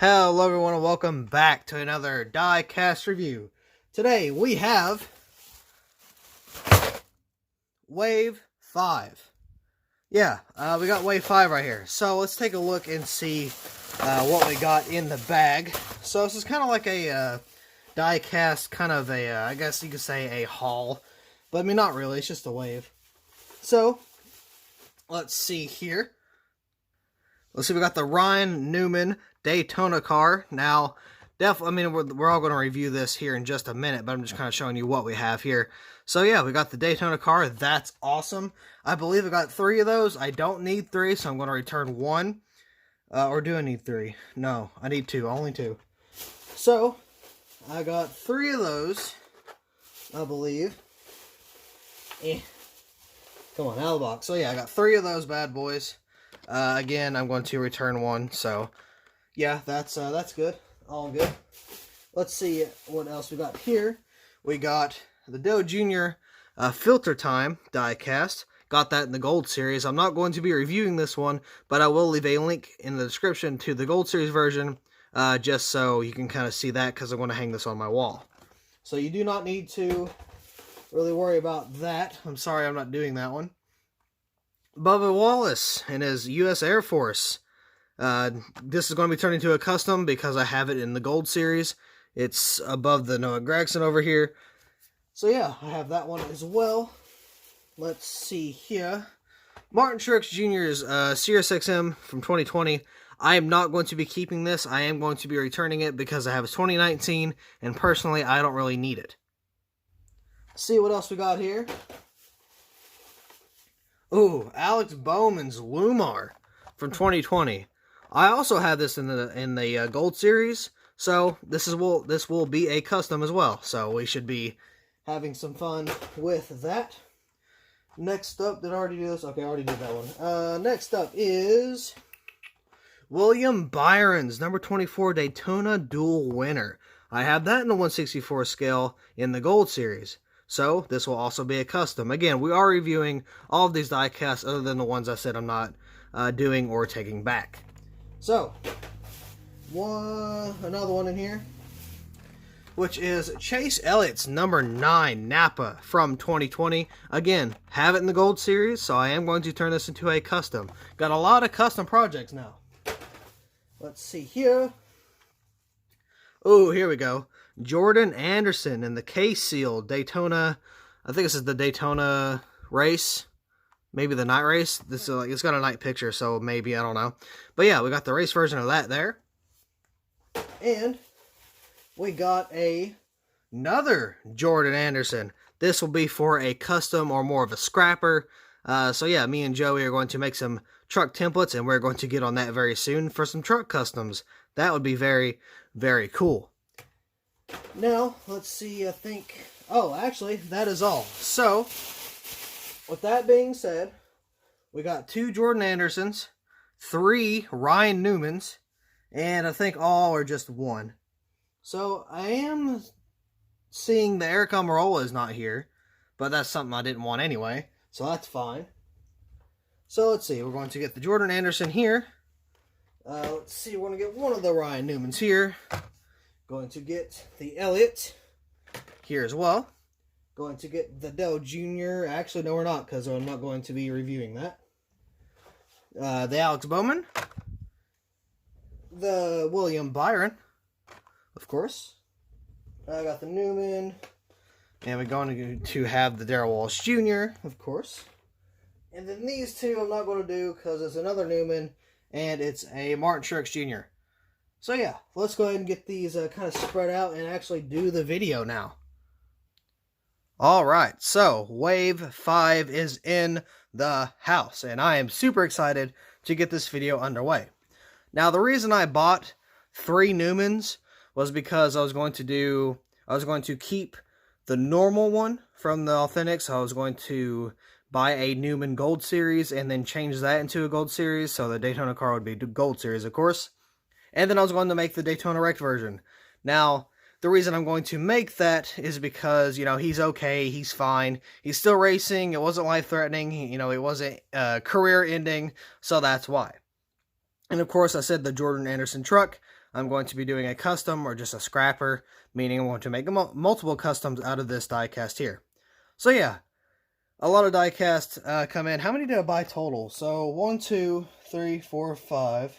Hello everyone and welcome back to another Diecast review. Today we have Wave 5. Yeah, we got Wave 5 right here. So let's take a look and see what we got in the bag. So this is kind of like a Diecast, kind of a, I guess you could say a haul. But I mean not really, it's just a Wave. So, let's see here. Let's see, we got the Ryan Newman Daytona car. Now, we're all going to review this here in just a minute, but I'm just kind of showing you what we have here. So yeah, we got the Daytona car. That's awesome. I believe I got 3 of those. I don't need 3, so I'm going to return 1. Or do I need 3? No, I need 2. Only 2. So, I got 3 of those, I believe. Come on, out of the box. So yeah, I got 3 of those bad boys. Again, I'm going to return 1, so yeah, that's good. All good. Let's see what else we got here. We got the Doe Jr. Filter Time Diecast. Got that in the Gold Series. I'm not going to be reviewing this one, but I will leave a link in the description to the Gold Series version, just so you can kind of see that, because I'm going to hang this on my wall. So you do not need to really worry about that. I'm sorry I'm not doing that one. Bubba Wallace and his U.S. Air Force. This is going to be turned into a custom because I have it in the Gold Series. It's above the Noah Gragson over here. So yeah, I have that one as well. Let's see here. Martin Truex Jr.'s Sirius XM from 2020. I am not going to be keeping this. I am going to be returning it because I have a 2019, and personally, I don't really need it. Let's see what else we got here. Ooh, Alex Bowman's Lumar from 2020. I also have this in the Gold Series, so this will be a custom as well. So we should be having some fun with that. Next up, did I already do this? Okay, I already did that one. Next up is William Byron's number 24 Daytona Dual Winner. I have that in the 1/64 scale in the Gold Series. So, this will also be a custom. Again, we are reviewing all of these diecasts other than the ones I said I'm not doing or taking back. So, another one in here, which is Chase Elliott's number 9 Napa from 2020. Again, have it in the Gold Series, so I am going to turn this into a custom. Got a lot of custom projects now. Let's see here. Oh, here we go. Jordan Anderson in the K-Seal Daytona. I think this is the Daytona race. Maybe the night race. This is it's got a night picture, so maybe, I don't know. But yeah, we got the race version of that there. And we got another Jordan Anderson. This will be for a custom or more of a scrapper. So yeah, me and Joey are going to make some truck templates, and we're going to get on that very soon for some truck customs. That would be very, very cool. Now, let's see, I think... Oh, actually, that is all. So, with that being said, we got 2 Jordan Andersons, 3 Ryan Newmans, and I think all are just 1. So, I am seeing the Eric Almirola is not here, but that's something I didn't want anyway, so that's fine. So, let's see, we're going to get the Jordan Anderson here. Let's see, we're going to get one of the Ryan Newmans here. Going to get the Elliott here as well. Going to get the Doe Jr. Actually, no, we're not, because I'm not going to be reviewing that. The Alex Bowman. The William Byron, of course. I got the Newman. And we're going to have the Darrell Walsh Jr., of course. And then these 2 I'm not going to do because it's another Newman, and it's a Martin Truex Jr. So yeah, let's go ahead and get these kind of spread out and actually do the video now. Alright, so Wave 5 is in the house, and I am super excited to get this video underway. Now, the reason I bought 3 Newmans was because I was going to keep the normal one from the Authentics. I was going to buy a Newman Gold Series and then change that into a Gold Series, so the Daytona car would be Gold Series, of course. And then I was going to make the Daytona Wrecked version. Now, the reason I'm going to make that is because, you know, he's okay, he's fine. He's still racing, it wasn't life-threatening, you know, it wasn't career-ending, so that's why. And of course, I said the Jordan Anderson truck. I'm going to be doing a custom or just a scrapper, meaning I'm going to make multiple customs out of this diecast here. So yeah, a lot of diecast come in. How many did I buy total? So 1, 2, 3, 4, 5,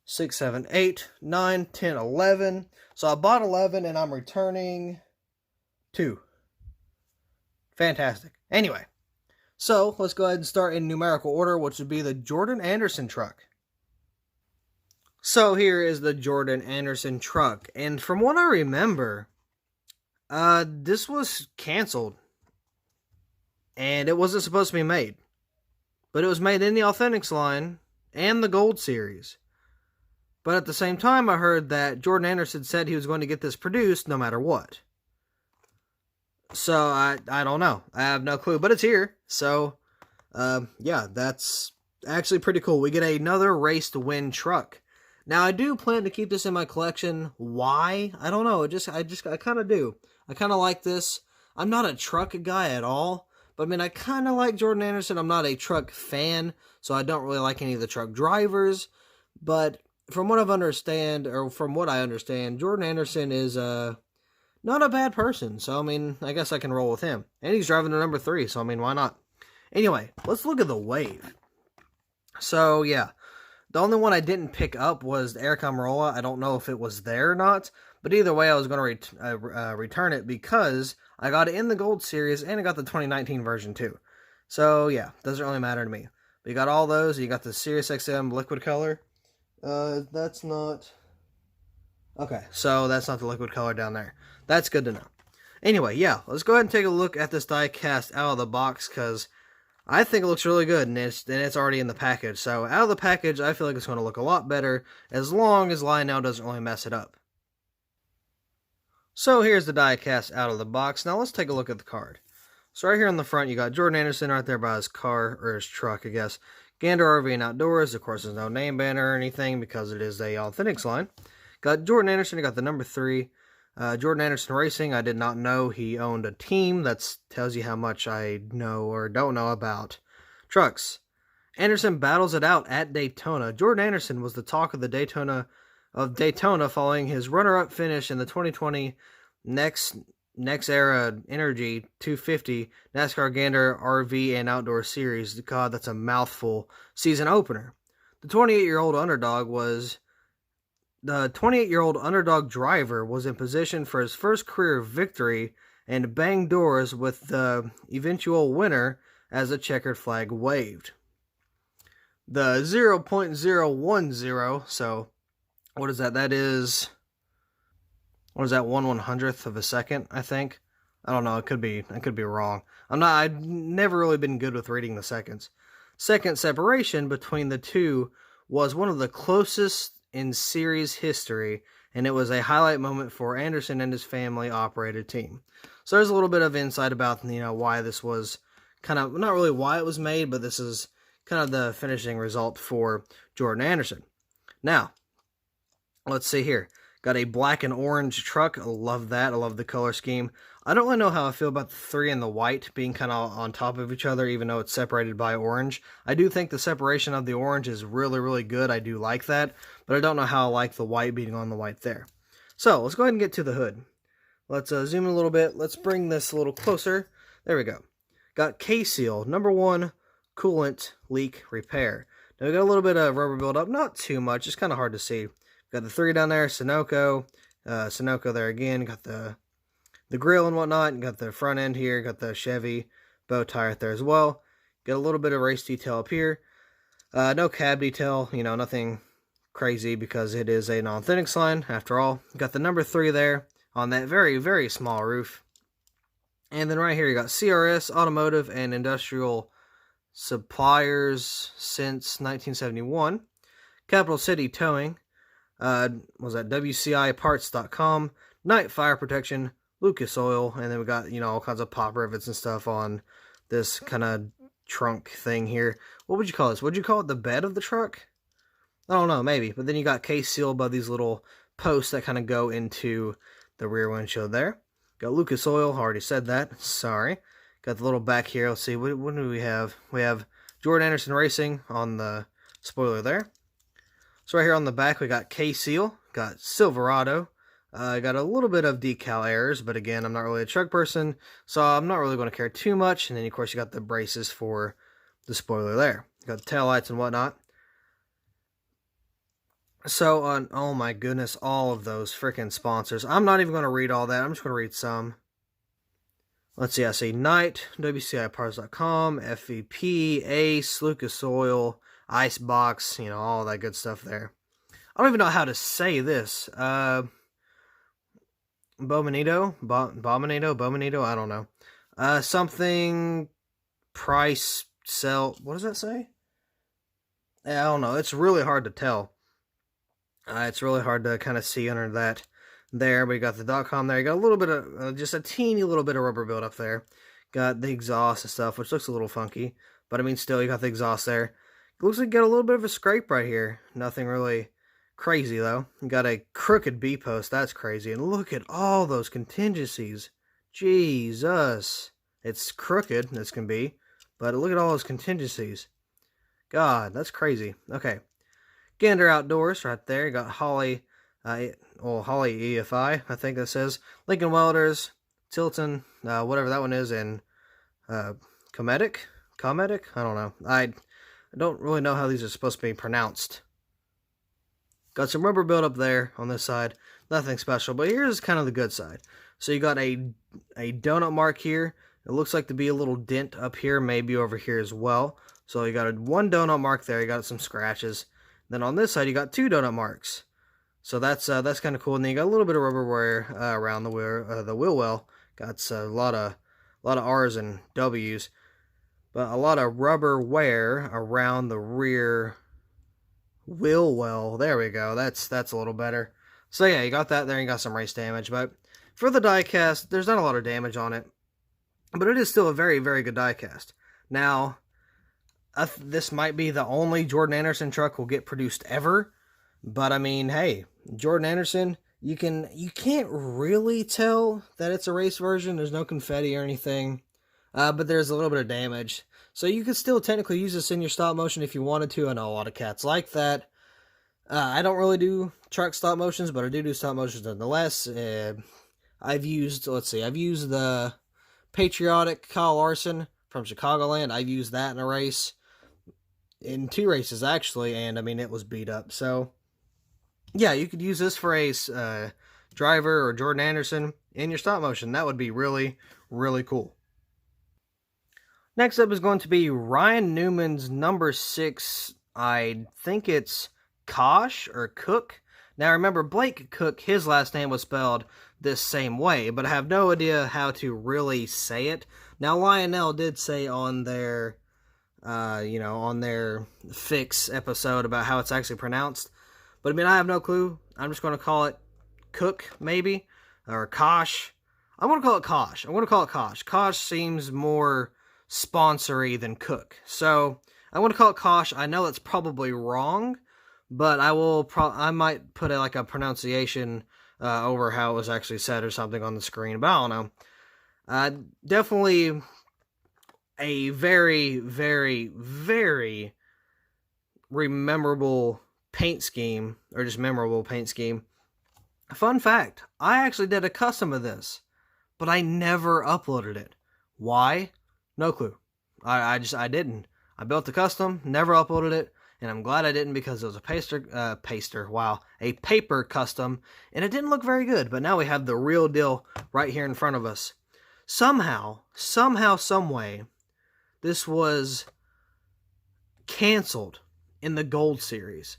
6, 7, 8, 9, 10, 11. So I bought 11 and I'm returning 2. Fantastic. Anyway, so let's go ahead and start in numerical order, which would be the Jordan Anderson truck. So here is the Jordan Anderson truck, and from what I remember, this was canceled, and it wasn't supposed to be made, but it was made in the Authentics line and the Gold Series. But at the same time, I heard that Jordan Anderson said he was going to get this produced no matter what. So I don't know. I have no clue, but it's here. So yeah, that's actually pretty cool. We get another race to win truck. Now, I do plan to keep this in my collection. Why? I don't know. I kind of do. I kind of like this. I'm not a truck guy at all, but I mean, I kind of like Jordan Anderson. I'm not a truck fan, so I don't really like any of the truck drivers. But from what I understand, Jordan Anderson is not a bad person. So, I mean, I guess I can roll with him. And he's driving the number 3, so I mean, why not? Anyway, let's look at the wave. So, yeah. The only one I didn't pick up was the Eric Almirola. I don't know if it was there or not, but either way, I was going to return it because I got it in the Gold Series and I got the 2019 version too. So yeah, doesn't really matter to me. But you got all those. You got the Sirius XM liquid color. That's not... Okay, so that's not the liquid color down there. That's good to know. Anyway, yeah, let's go ahead and take a look at this die cast out of the box because I think it looks really good, and it's already in the package. So out of the package, I feel like it's going to look a lot better as long as Lionel doesn't really mess it up. So here's the die cast out of the box. Now let's take a look at the card. So right here on the front, you got Jordan Anderson right there by his car, or his truck, I guess. Gander RV and Outdoors. Of course, there's no name banner or anything because it is a Authentics line. Got Jordan Anderson, you got the number 3. Jordan Anderson Racing, I did not know he owned a team. That tells you how much I know or don't know about trucks. Anderson battles it out at Daytona. Jordan Anderson was the talk of the Daytona following his runner-up finish in the 2020 Next Era Energy 250 NASCAR Gander RV and Outdoor Series. God, that's a mouthful. Season opener. The 28-year-old underdog driver was in position for his first career victory and banged doors with the eventual winner as a checkered flag waved. The 0.010, so what is that? That is, what is that, 1/100th of a second, I think? I don't know, I could be wrong. I've never really been good with reading the seconds. Second separation between the two was one of the closest in series history, and it was a highlight moment for Anderson and his family operated team. So there's a little bit of insight about, why this was kind of, not really why it was made, but this is kind of the finishing result for Jordan Anderson. Now, let's see here. Got a black and orange truck. I love that. I love the color scheme. I don't really know how I feel about the 3 and the white being kind of on top of each other, even though it's separated by orange. I do think the separation of the orange is really, really good. I do like that, but I don't know how I like the white being on the white there. So let's go ahead and get to the hood. Let's zoom in a little bit. Let's bring this a little closer. There we go. Got K-Seal, number 1, coolant leak repair. Now we got a little bit of rubber buildup, not too much. It's kind of hard to see. Got the 3 down there, Sunoco there again. Got the grill and whatnot. Got the front end here. Got the Chevy bow tie right there as well. Got a little bit of race detail up here. No cab detail, nothing crazy because it is a non-Authentics line after all. Got the number 3 there on that very, very small roof. And then right here you got CRS, Automotive and Industrial Suppliers since 1971. Capital City Towing. Was that WCIparts.com, Night Fire Protection, Lucas Oil, and then we got, all kinds of pop rivets and stuff on this kind of trunk thing here. What would you call this? Would you call it the bed of the truck? I don't know, maybe. But then you got K-Seal above these little posts that kind of go into the rear windshield there. Got Lucas Oil, already said that, sorry. Got the little back here, let's see, what do we have? We have Jordan Anderson Racing on the spoiler there. So right here on the back, we got K-Seal. Got Silverado. Got a little bit of decal errors, but again, I'm not really a truck person, so I'm not really going to care too much. And then, of course, you got the braces for the spoiler there. You got the taillights and whatnot. So, oh my goodness, all of those freaking sponsors. I'm not even going to read all that. I'm just going to read some. Let's see, I see Knight, WCIparts.com, FVP, Ace, Lucas Oil, Icebox, all that good stuff there. I don't even know how to say this. Bowmanito, I don't know. Something, price, sell, what does that say? I don't know, it's really hard to tell. It's really hard to kind of see under that there. We got the .com there. You got a little bit of, just a teeny little bit of rubber buildup there. Got the exhaust and stuff, which looks a little funky. But I mean, still, you got the exhaust there. It looks like you got a little bit of a scrape right here. Nothing really crazy, though. You got a crooked B-post. That's crazy. And look at all those contingencies. Jesus. It's crooked, this can be. But look at all those contingencies. God, that's crazy. Okay. Gander Outdoors right there. You got Holly, Holly EFI, I think that says. Lincoln Welders, Tilton, whatever that one is, and Cometic? I don't know. I don't really know how these are supposed to be pronounced. Got some rubber buildup there on this side. Nothing special, but here's kind of the good side. So you got a donut mark here. It looks like to be a little dent up here, maybe over here as well. So you got one donut mark there. You got some scratches. Then on this side, you got two donut marks. So that's kind of cool. And then you got a little bit of rubber wear around the wheel well. Got a lot of R's and W's, but a lot of rubber wear around the rear wheel well. There we go. That's a little better. So yeah, you got that there. You got some race damage, but for the diecast, there's not a lot of damage on it, but it is still a very, very good diecast. Now, this might be the only Jordan Anderson truck will get produced ever, but I mean, hey, Jordan Anderson, you can't really tell that it's a race version. There's no confetti or anything, but there's a little bit of damage. So you could still technically use this in your stop motion if you wanted to. I know a lot of cats like that. I don't really do truck stop motions, but I do stop motions nonetheless. I've used the Patriotic Kyle Larson from Chicagoland. I've used that in a race. In 2 races, actually, and I mean, it was beat up. So, yeah, you could use this for a driver or Jordan Anderson in your stop motion. That would be really, really cool. Next up is going to be Ryan Newman's number 6. I think it's Kosh or Cook. Now, remember, Blake Cook, his last name was spelled this same way, but I have no idea how to really say it. Now, Lionel did say on their on their fix episode about how it's actually pronounced. But I mean, I have no clue. I'm just going to call it Cook, maybe, or Kosh. I'm going to call it Kosh. Kosh seems more sponsory than Cook. So I want to call it Kosh. I know that's probably wrong, but I might put a pronunciation over how it was actually said or something on the screen. But I don't know. Definitely a very, very, very memorable paint scheme, or just memorable paint scheme. Fun fact, I actually did a custom of this, but I never uploaded it. Why? No clue. I didn't. I built the custom, never uploaded it, and I'm glad I didn't because it was a paper custom, and it didn't look very good, but now we have the real deal right here in front of us. Somehow, some way, this was canceled in the Gold Series.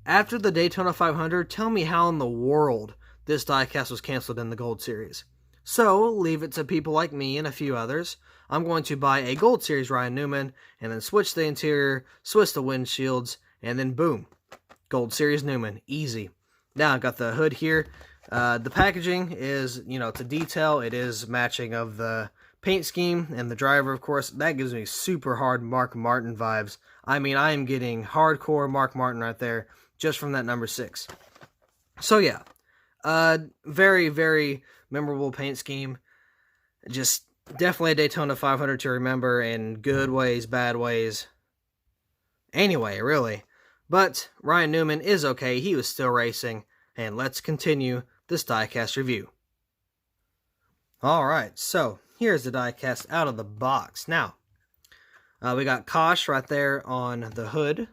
After the Daytona 500, tell me how in the world this diecast was canceled in the Gold Series. So, leave it to people like me and a few others. I'm going to buy a Gold Series Ryan Newman, and then switch the interior, switch the windshields, and then boom, Gold Series Newman. Easy. Now, I've got the hood here. The packaging is, to detail. It is matching of the paint scheme and the driver, of course. That gives me super hard Mark Martin vibes. I mean, I am getting hardcore Mark Martin right there just from that number 6. So yeah, very, very memorable paint scheme. Just definitely a Daytona 500 to remember in good ways, bad ways. Anyway, really, But Ryan Newman is okay, he was still racing, and let's continue this diecast review. Alright, so here's the diecast out of the box. Now, we got Kosh right there on the hood.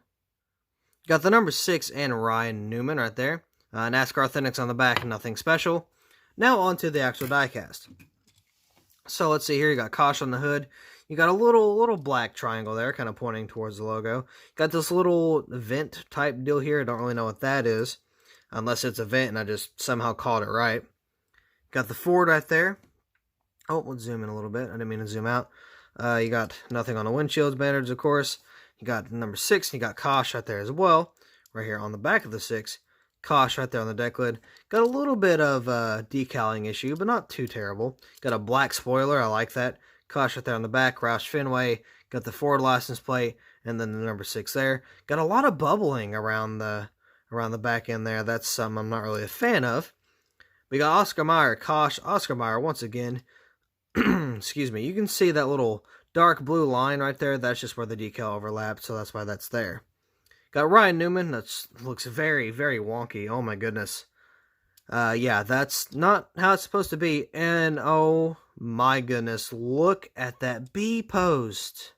Got the number 6 and Ryan Newman right there. NASCAR Authentics on the back, nothing special. Now on to the actual diecast. So let's see here, you got Kosh on the hood. You got a little black triangle there, kind of pointing towards the logo. Got this little vent type deal here. I don't really know what that is, unless it's a vent and I just somehow called it right. Got the Ford right there. Oh, let's zoom in a little bit. I didn't mean to zoom out. You got nothing on the windshields, banners, of course. You got number 6, and you got Kosh right there as well. Right here on the back of the 6. Kosh right there on the deck lid. Got a little bit of decaling issue, but not too terrible. Got a black spoiler, I like that. Kosh right there on the back, Roush Fenway. Got the Ford license plate, and then the number 6 there. Got a lot of bubbling around the back end there. That's something I'm not really a fan of. We got Oscar Mayer, Kosh, Oscar Mayer once again. Excuse me. You can see that little dark blue line right there. That's just where the decal overlapped, so that's why that's there. Got Ryan Newman. That looks very, very wonky. Oh my goodness. Yeah, that's not how it's supposed to be. And oh my goodness, look at that B post.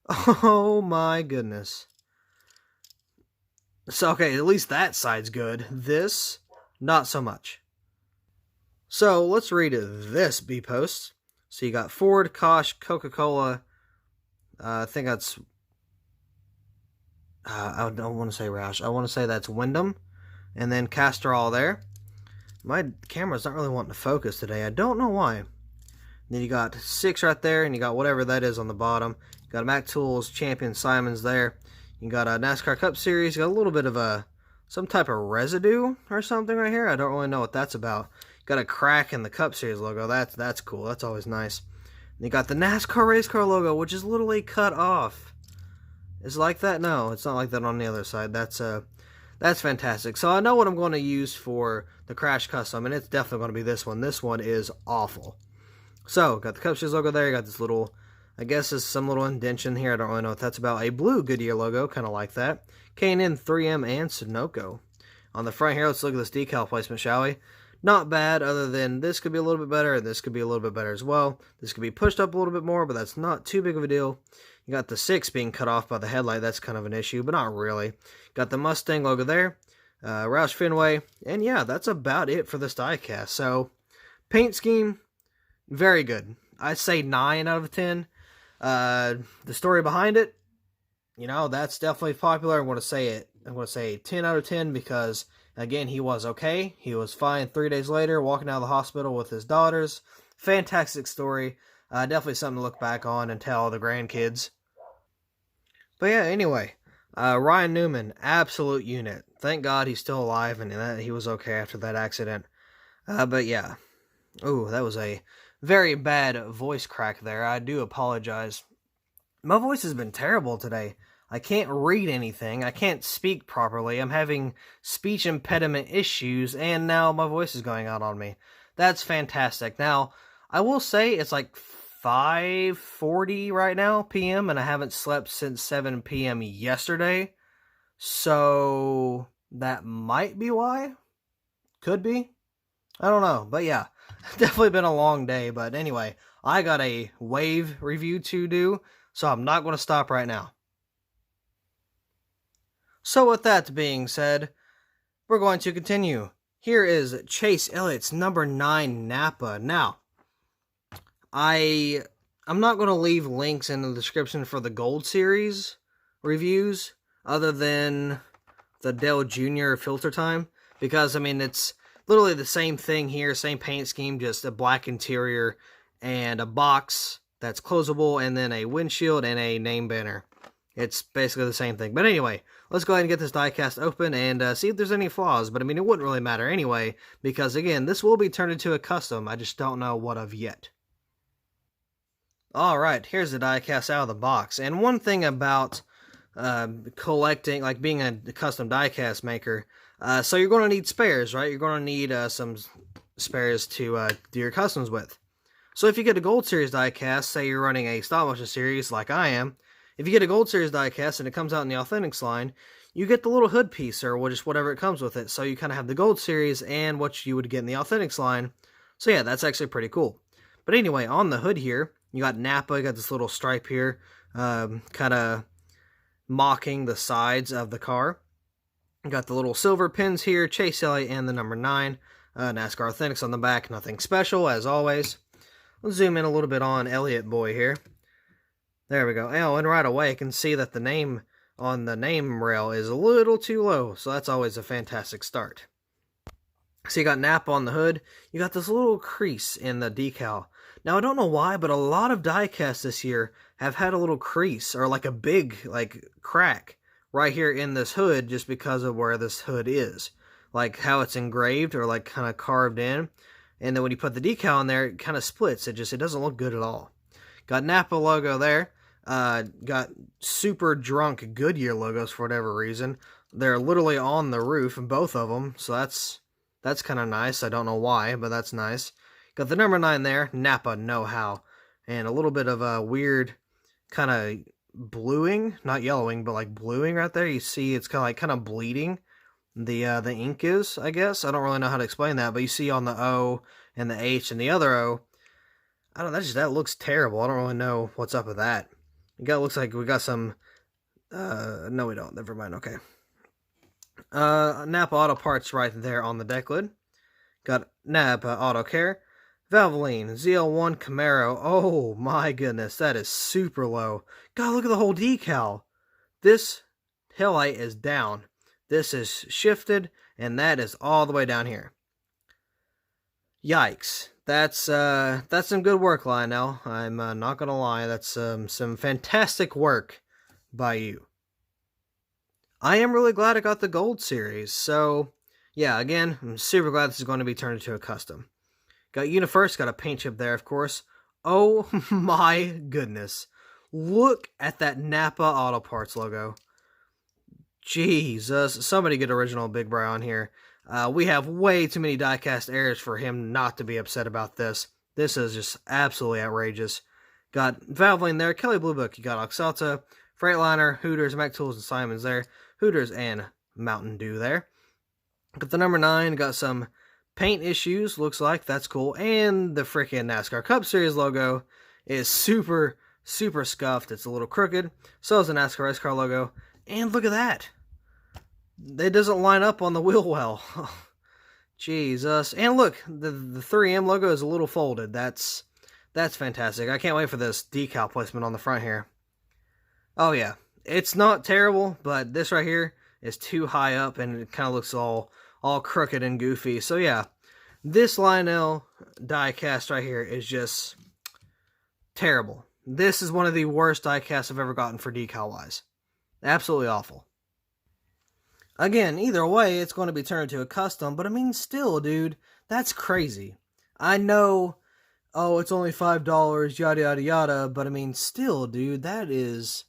Oh my goodness. So, okay, at least that side's good. This, not so much. So, let's read this B post. So, you got Ford, Kosh, Coca-Cola. I think that's... I don't want to say Roush. I want to say that's Wyndham. And then Castrol there. My camera's not really wanting to focus today. I don't know why. Then you got 6 right there, and you got whatever that is on the bottom. You got a Mac Tools Champion Simons there. You got a NASCAR Cup Series. You got a little bit of some type of residue or something right here. I don't really know what that's about. Got a crack in the Cup Series logo. That's cool. That's always nice. And you got the NASCAR race car logo, which is literally cut off. Is it like that? No, it's not like that on the other side. That's fantastic. So I know what I'm going to use for the Crash Custom, and it's definitely going to be this one. This one is awful. So, got the Cup Series logo there. You got this little, I guess it's some little indentation here. I don't really know what that's about. A blue Goodyear logo, kind of like that. K&N, 3M, and Sunoco. On the front here, let's look at this decal placement, shall we? Not bad, other than this could be a little bit better, and this could be a little bit better as well. This could be pushed up a little bit more, but that's not too big of a deal. You got the 6 being cut off by the headlight. That's kind of an issue, but not really. Got the Mustang logo there. Roush Fenway. And yeah, that's about it for this diecast. So, paint scheme, very good. I'd say 9 out of 10. The story behind it, you know, that's definitely popular. I'm going to say 10 out of 10 because, again, he was okay. He was fine 3 days later, walking out of the hospital with his daughters. Fantastic story. Definitely something to look back on and tell the grandkids. But yeah, anyway, Ryan Newman, absolute unit. Thank God he's still alive and that he was okay after that accident. But yeah, ooh, that was a very bad voice crack there. I do apologize. My voice has been terrible today. I can't read anything. I can't speak properly. I'm having speech impediment issues, and now my voice is going out on me. That's fantastic. Now, I will say it's like 5:40 right now p.m. and I haven't slept since 7 p.m. yesterday. So that might be why. Could be. I don't know. But yeah, definitely been a long day. But anyway, I got a wave review to do, so I'm not going to stop right now. So with that being said, we're going to continue. Here is Chase Elliott's number 9 Napa. Now, I'm not going to leave links in the description for the Gold Series reviews, other than the Dale Jr. filter time, because, I mean, it's literally the same thing here, same paint scheme, just a black interior and a box that's closable, and then a windshield and a name banner. It's basically the same thing. But anyway, let's go ahead and get this diecast open and see if there's any flaws. But I mean, it wouldn't really matter anyway, because again, this will be turned into a custom. I just don't know what of yet. Alright, here's the diecast out of the box. And one thing about collecting, like being a custom diecast maker, so you're going to need spares, right? You're going to need some spares to do your customs with. So if you get a Gold Series diecast, say you're running a stop motion series like I am, if you get a Gold Series diecast and it comes out in the Authentics line, you get the little hood piece or just whatever it comes with it. So you kind of have the Gold Series and what you would get in the Authentics line. So yeah, that's actually pretty cool. But anyway, on the hood here, you got Napa, you got this little stripe here, kind of mocking the sides of the car. You got the little silver pins here, Chase Elliott and the number 9. NASCAR Authentics on the back, nothing special, as always. Let's zoom in a little bit on Elliott boy here. There we go. Oh, and right away, I can see that the name on the name rail is a little too low, so that's always a fantastic start. So you got Napa on the hood. You got this little crease in the decal. Now, I don't know why, but a lot of diecasts this year have had a little crease, or like a big, like, crack right here in this hood just because of where this hood is. Like how it's engraved or like kind of carved in. And then when you put the decal in there, it kind of splits. It doesn't look good at all. Got Napa logo there. Got super drunk Goodyear logos for whatever reason. They're literally on the roof, both of them. So that's kind of nice. I don't know why, but that's nice. Got the number 9 there. Napa know-how. And a little bit of a weird kind of bluing. Not yellowing, but like bluing right there. You see it's kind of bleeding. The ink is, I guess. I don't really know how to explain that, but you see on the O and the H and the other O, I don't know, that looks terrible. I don't really know what's up with that. Looks like we got some, no we don't, never mind, okay. Napa Auto Parts right there on the deck lid. Got Napa Auto Care. Valvoline, ZL1 Camaro. Oh my goodness, that is super low. God, look at the whole decal. This taillight is down. This is shifted, and that is all the way down here. Yikes. That's some good work, Lionel. I'm not going to lie. That's some fantastic work by you. I am really glad I got the Gold Series. So, yeah, again, I'm super glad this is going to be turned into a custom. Got UniFirst, got a paint chip there, of course. Oh my goodness. Look at that Napa Auto Parts logo. Jesus, somebody get original Big Bri on here. We have way too many diecast errors for him not to be upset about this. This is just absolutely outrageous. Got Valvoline there, Kelly Blue Book, you got Oxalta, Freightliner, Hooters, Mac Tools, and Simons there. Hooters and Mountain Dew there. Got the number 9, got some paint issues, looks like, that's cool. And the freaking NASCAR Cup Series logo is super, super scuffed. It's a little crooked. So is the NASCAR Race Car logo. And look at that. It doesn't line up on the wheel well. Jesus. And look, the 3M logo is a little folded. That's fantastic. I can't wait for this decal placement on the front here. Oh yeah. It's not terrible, but this right here is too high up and it kind of looks all crooked and goofy. So yeah, this Lionel diecast right here is just terrible. This is one of the worst diecasts I've ever gotten for decal wise. Absolutely awful. Again, either way, it's going to be turned into a custom, but I mean, still, dude, that's crazy. I know, oh, it's only $5, yada, yada, yada, but I mean, still, dude, that is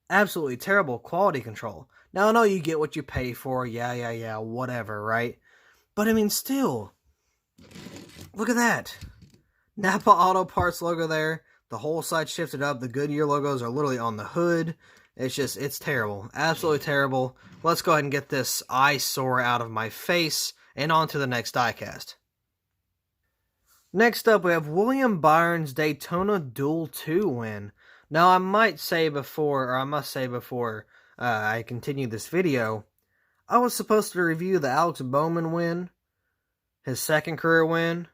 absolutely terrible quality control. Now, I know you get what you pay for, yeah, whatever, right? But I mean, still, look at that. Napa Auto Parts logo there, the whole side shifted up, the Goodyear logos are literally on the hood. It's terrible. Absolutely terrible. Let's go ahead and get this eyesore out of my face and on to the next diecast. Next up, we have William Byron's Daytona Duel 2 win. Now, I must say before I continue this video, I was supposed to review the Alex Bowman win, his second career win,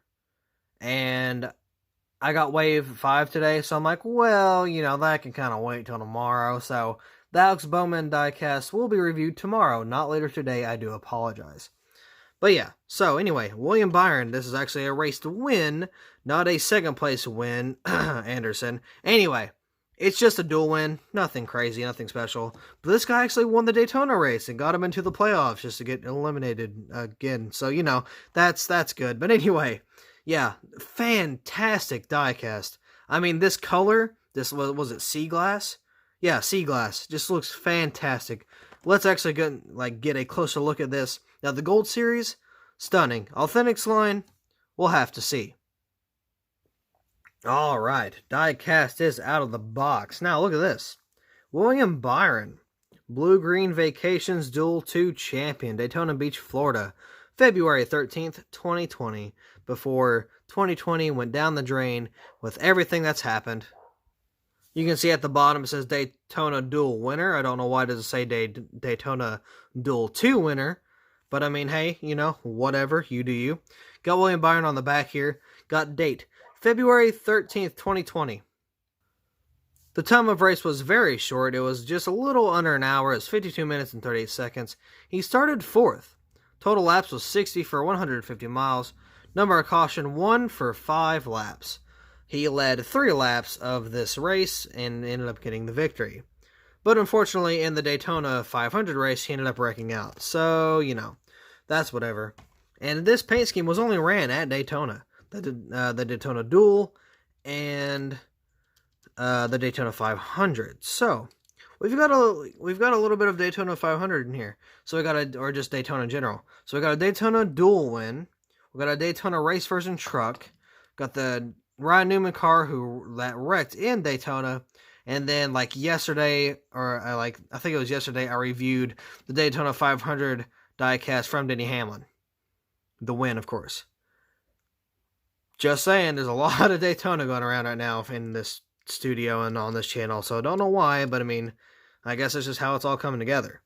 and I got Wave 5 today, so I'm like, well, you know, that can kind of wait till tomorrow. So, the Alex Bowman diecast will be reviewed tomorrow, not later today. I do apologize. But yeah, so anyway, William Byron, this is actually a race to win, not a second place win, Anderson. Anyway, it's just a dual win, nothing crazy, nothing special. But this guy actually won the Daytona race and got him into the playoffs just to get eliminated again. So, you know, that's good. But anyway, yeah, fantastic diecast. I mean, this color, this was it sea glass? Yeah, sea glass. Just looks fantastic. Let's actually get a closer look at this. Now, the Gold Series, stunning. Authentics line, we'll have to see. All right, diecast is out of the box. Now, look at this. William Byron. Blue Green Vacations Duel 2 champion, Daytona Beach, Florida, February 13th, 2020, before 2020 went down the drain with everything that's happened. You can see at the bottom it says Daytona Duel winner. I don't know why it doesn't say Daytona Duel 2 winner, but I mean, hey, you know, whatever, you do you. Got William Byron on the back here. Got date, February 13th, 2020. The time of race was very short. It was just a little under an hour. It was 52 minutes and 38 seconds. He started 4th. Total laps was 60 for 150 miles. Number of caution, 1 for 5 laps. He led 3 laps of this race and ended up getting the victory. But unfortunately, in the Daytona 500 race, he ended up wrecking out. So, you know, that's whatever. And this paint scheme was only ran at Daytona. The Daytona Duel and the Daytona 500. So we've got a little bit of Daytona 500 in here. So we got or just Daytona in general. So we got a Daytona Duel win. We got a Daytona race version truck. Got the Ryan Newman car that wrecked in Daytona. And then like yesterday, or I think it was yesterday, I reviewed the Daytona 500 diecast from Denny Hamlin. The win, of course. Just saying, there's a lot of Daytona going around right now in this studio and on this channel, so I don't know why, but I mean, I guess it's just how it's all coming together.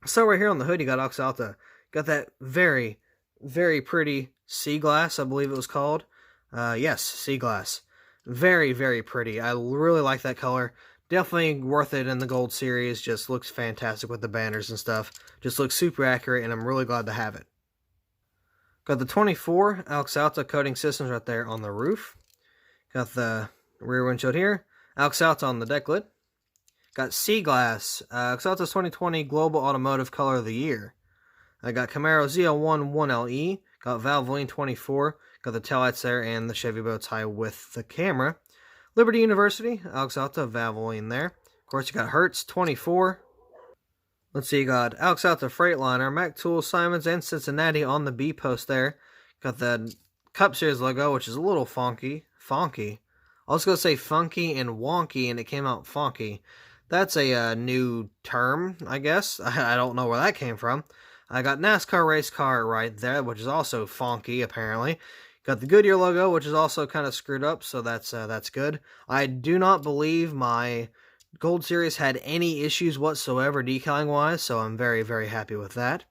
So right here on the hood, you got Aux Alta. Got that very, very pretty sea glass, I believe it was called. Yes, sea glass. Very, very pretty. I really like that color. Definitely worth it in the Gold Series. Just looks fantastic with the banners and stuff. Just looks super accurate, and I'm really glad to have it. Got the 24 Aux Alta coating systems right there on the roof. Got the rear windshield here. Aux Alta on the deck lid. Got sea glass. Aux Alta's 2020 Global Automotive Color of the Year. I got Camaro ZL1 1LE. Got Valvoline 24. Got the taillights there and the Chevy bow tie with the camera. Liberty University, Aux Alta, Valvoline there. Of course, you got Hertz 24. Let's see, you got Aux Alta Freightliner, Mac Tools, Simons, and Cincinnati on the B post there. Got the Cup Series logo, which is a little funky. I was going to say funky and wonky, and it came out funky. That's a new term, I guess. I don't know where that came from. I got NASCAR race car right there, which is also funky, apparently. Got the Goodyear logo, which is also kind of screwed up, so that's good. I do not believe my Gold Series had any issues whatsoever decaling-wise, so I'm very, very happy with that.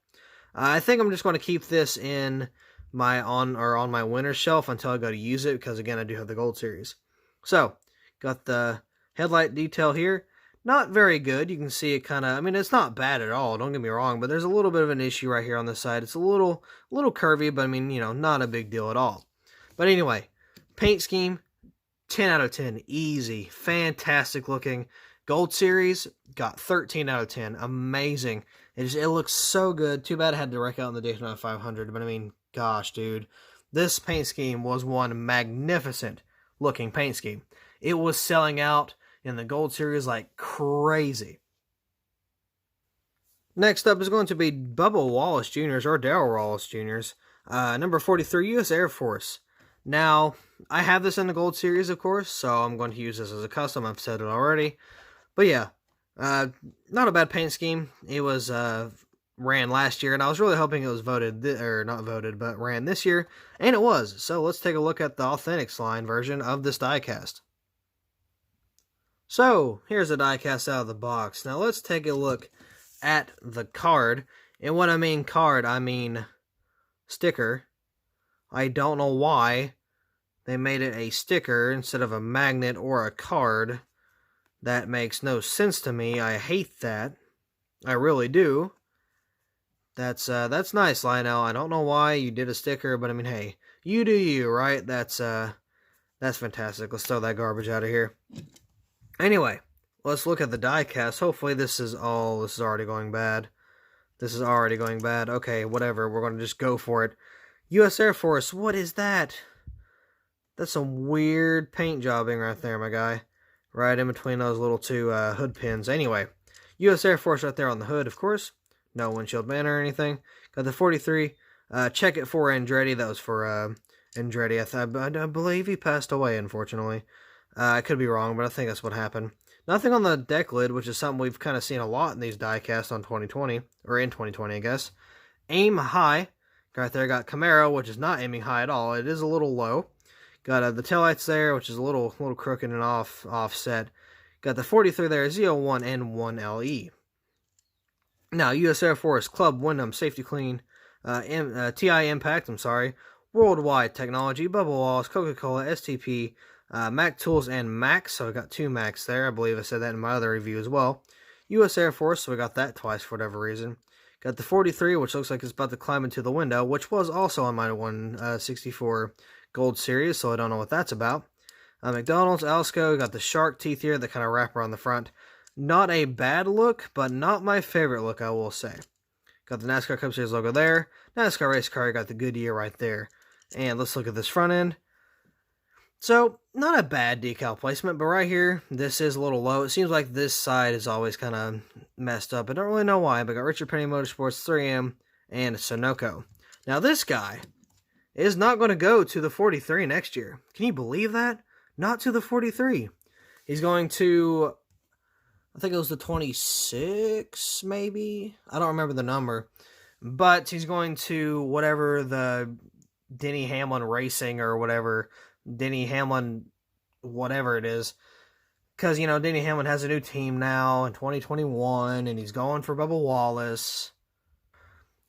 I think I'm just going to keep this in on my winter shelf until I go to use it, because again, I do have the Gold Series. So, got the headlight detail here. Not very good. You can see it kind of, I mean, it's not bad at all, don't get me wrong, but there's a little bit of an issue right here on this side. It's a little curvy, but I mean, you know, not a big deal at all. But anyway, paint scheme, 10 out of 10. Easy. Fantastic looking. Gold Series, got 13 out of 10. Amazing. It looks so good. Too bad I had to wreck out in the Daytona 500, but I mean, gosh, dude. This paint scheme was one magnificent looking paint scheme. It was selling out in the Gold Series like crazy. Next up is going to be Bubba Wallace Jr.'s or Darrell Wallace Jr.'s. Number 43, U.S. Air Force. Now, I have this in the Gold Series, of course, so I'm going to use this as a custom. I've said it already. But yeah, not a bad paint scheme. It was ran last year, and I was really hoping it was ran this year, and it was. So let's take a look at the Authentics line version of this diecast. So, here's a diecast out of the box. Now, let's take a look at the card. And when I mean card, I mean sticker. I don't know why they made it a sticker instead of a magnet or a card. That makes no sense to me. I hate that. I really do. That's nice, Lionel. I don't know why you did a sticker, but I mean, hey, you do you, right? That's fantastic. Let's throw that garbage out of here. Anyway, let's look at the diecast. Hopefully this is already going bad. This is already going bad. Okay, whatever. We're going to just go for it. U.S. Air Force, what is that? That's some weird paint jobbing right there, my guy. Right in between those little two hood pins. Anyway, U.S. Air Force right there on the hood, of course. No windshield banner or anything. Got the 43. Check it for Andretti. That was for Andretti. I believe he passed away, unfortunately. I could be wrong, but I think that's what happened. Nothing on the deck lid, which is something we've kind of seen a lot in these diecast on 2020, or in 2020, I guess. Aim high. Right there, got Camaro, which is not aiming high at all. It is a little low. Got the taillights there, which is a little crooked and offset. Got the 43 there, Z01 and 1LE. Now, U.S. Air Force, Club Wyndham, Safety Clean, TI Impact, Worldwide Technology, Bubba Wallace, Coca-Cola, STP, Mac Tools, and Max. So we got 2 Macs there. I believe I said that in my other review as well. U.S. Air Force, so we got that twice for whatever reason. Got the 43, which looks like it's about to climb into the window, which was also on my 164 Gold Series, so I don't know what that's about. McDonald's, Alsco, got the shark teeth here that kind of wrap around the front. Not a bad look, but not my favorite look, I will say. Got the NASCAR Cup Series logo there. NASCAR race car, got the Goodyear right there. And let's look at this front end. So, not a bad decal placement, but right here, this is a little low. It seems like this side is always kind of messed up. I don't really know why, but I got Richard Petty Motorsports, 3M, and Sunoco. Now, this guy is not going to go to the 43 next year. Can you believe that? Not to the 43. He's going to, I think it was the 26, maybe? I don't remember the number. But he's going to whatever the Denny Hamlin Racing or whatever, Denny Hamlin, whatever it is. Because, you know, Denny Hamlin has a new team now in 2021, and he's going for Bubba Wallace.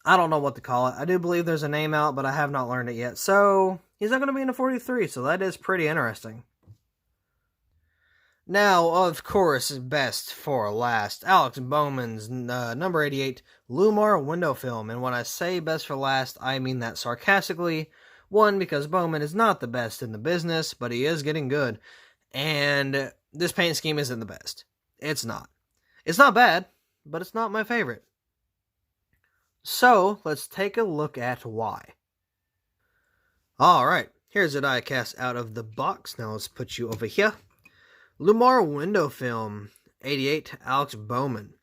I don't know what to call it. I do believe there's a name out, but I have not learned it yet. So, he's not going to be in the 43, so that is pretty interesting. Now, of course, best for last, Alex Bowman's number 88 Lumar window film. And when I say best for last, I mean that sarcastically. One, because Bowman is not the best in the business, but he is getting good. And this paint scheme isn't the best. It's not. It's not bad, but it's not my favorite. So, let's take a look at why. Alright, here's a diecast out of the box. Now let's put you over here. Lumar window film, 88, Alex Bowman.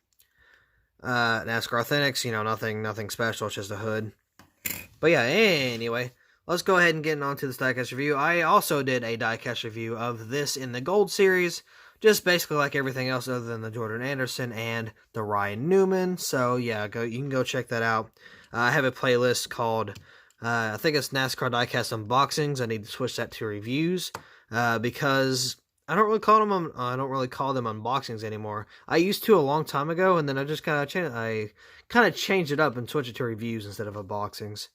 NASCAR Authentics, you know, nothing special, it's just a hood. But yeah, anyway, let's go ahead and get on to this diecast review. I also did a diecast review of this in the Gold Series, just basically like everything else other than the Jordan Anderson and the Ryan Newman. So yeah, you can go check that out. I have a playlist called, I think it's NASCAR Diecast Unboxings. I need to switch that to reviews, because I don't really call them unboxings anymore. I used to a long time ago, and then I just kind of changed it up and switched it to reviews instead of unboxings.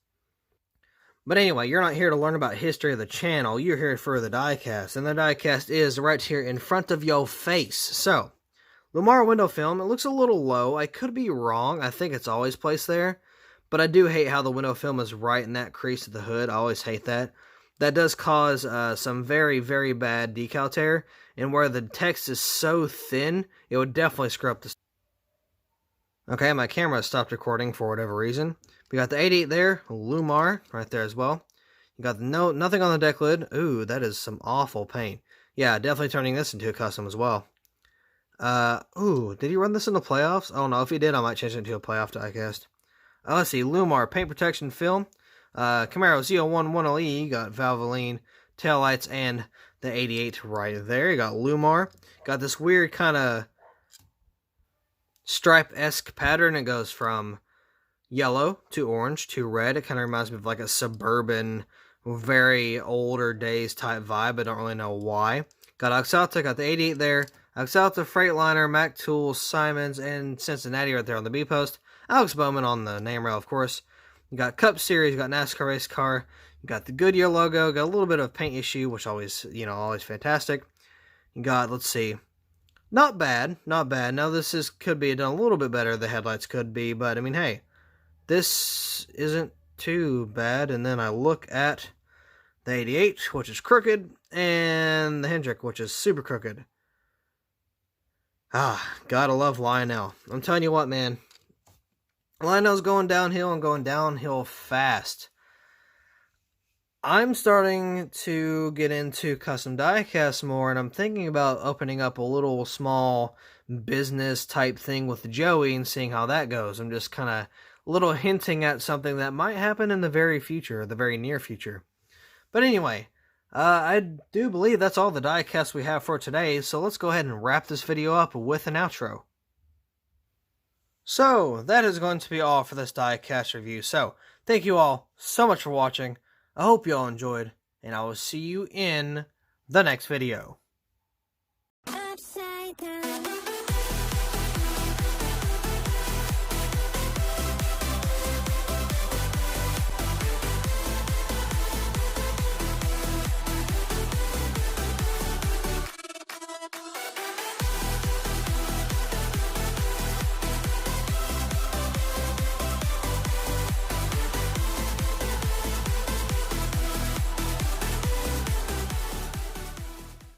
But anyway, you're not here to learn about history of the channel. You're here for the diecast, and the diecast is right here in front of your face. So, Lumar window film, it looks a little low. I could be wrong. I think it's always placed there, but I do hate how the window film is right in that crease of the hood. I always hate that. That does cause some very, very bad decal tear, and where the text is so thin, it would definitely screw up the... Okay, my camera stopped recording for whatever reason. We got the 88 there, Lumar, right there as well. You got nothing on the deck lid. Ooh, that is some awful paint. Yeah, definitely turning this into a custom as well. Ooh, did he run this in the playoffs? Oh no, if he did, I might change it into a playoff diecast. Let's see, Lumar paint protection film. Camaro Z01 1LE, got Valvoline taillights and the 88 right there. You got Lumar. Got this weird kind of stripe-esque pattern. It goes from yellow to orange to red. It kind of reminds me of like a suburban, very older days type vibe. I don't really know why. Got Oxalta, got the 88 there. Oxalta, Freightliner, Mac Tools, Simons, and Cincinnati right there on the B post. Alex Bowman on the name rail, of course. You got Cup Series, you got NASCAR race car, you got the Goodyear logo, got a little bit of paint issue, which always, always fantastic. You got, let's see, not bad, not bad. Now this could be done a little bit better, the headlights could be, but I mean, hey, this isn't too bad. And then I look at the 88, which is crooked, and the Hendrick, which is super crooked. Gotta love Lionel. I'm telling you what, man. Lionel's going downhill and going downhill fast. I'm starting to get into custom diecast more, and I'm thinking about opening up a little small business type thing with Joey and seeing how that goes. I'm just kind of little hinting at something that might happen in the very future, the very near future. But anyway, I do believe that's all the diecast we have for today, so let's go ahead and wrap this video up with an outro. So, that is going to be all for this diecast review. So, thank you all so much for watching. I hope you all enjoyed, and I will see you in the next video. Upside down.